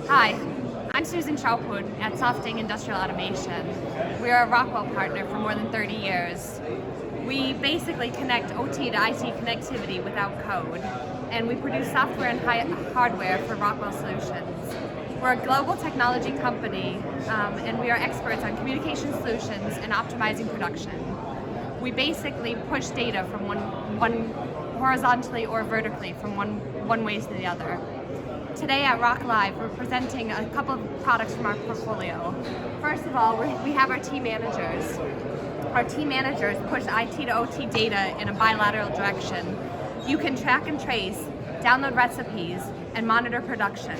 Hi, I'm Susan Schaubhut at Softing Industrial Automation. We are a Rockwell partner for more than 30 years. We basically connect OT to IT connectivity without code, and we produce software and hardware for Rockwell solutions. We're a global technology company, and we are experts on communication solutions and optimizing production. We basically push data from one horizontally or vertically from one way to the other. Today at ROKLive, we're presenting a couple of products from our portfolio. First of all, we have our team managers. Our team managers push IT to OT data in a bilateral direction. You can track and trace, download recipes, and monitor production.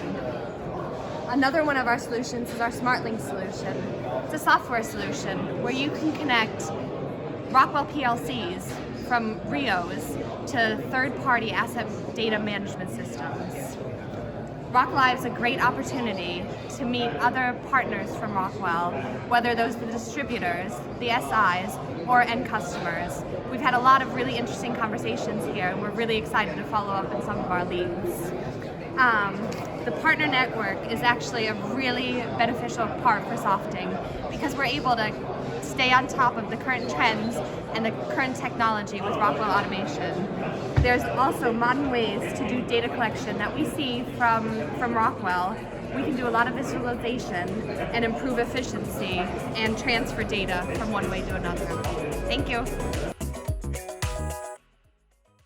Another one of our solutions is our SmartLink solution. It's a software solution where you can connect Rockwell PLCs from RIOs to third-party asset data management systems. ROKLive is a great opportunity to meet other partners from Rockwell, whether those are the distributors, the SIs, or end customers. We've had a lot of really interesting conversations here, and we're really excited to follow up on some of our leads. The partner network is actually a really beneficial part for Softing because we're able to stay on top of the current trends and the current technology with Rockwell Automation. There's also modern ways to do data collection that we see from Rockwell. We can do a lot of visualization and improve efficiency and transfer data from one way to another. Thank you.